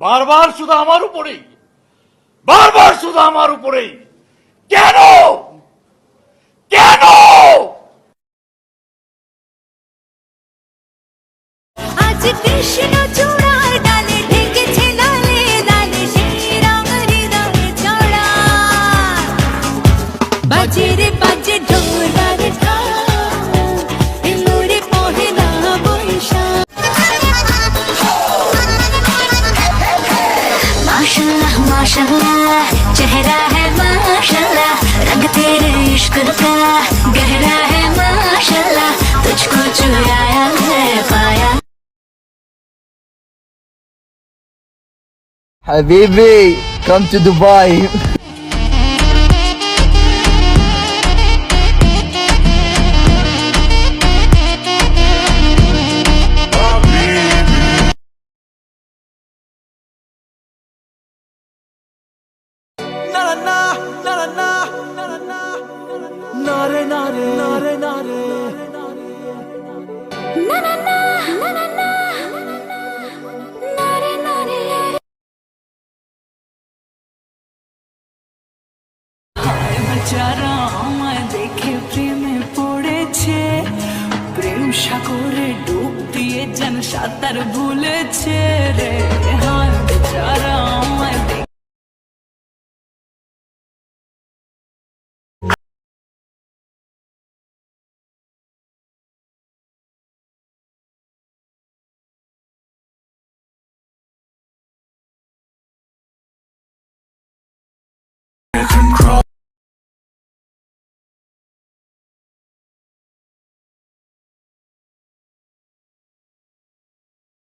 বারবার শুধু আমার উপরেই, বারবার শুধু আমার উপরেই। কেন কেন? আজ কৃষ্ণ চূড়ার ডালে ঢেকেছে লালে লালে সেই রং হৃদয়ে চড়া। বাজে রে বাজে ঢোলার ঢাক, এলো রে পহেলা বৈশাখ। माशाल्लाह माशाल्लाह चेहरा है माशाल्लाह, रंग तेरे इश्क का गहरा है माशाल्लाह, तुझको चुराया है पाया। Habibi, come to Dubai. না না না না না না না রে না রে। বেচারা আমায় দেখে প্রেমে পড়েছে, প্রেম সাগরে ডুব দিয়ে যেন সাঁতার ভুলেছে রে। হায় বেচারা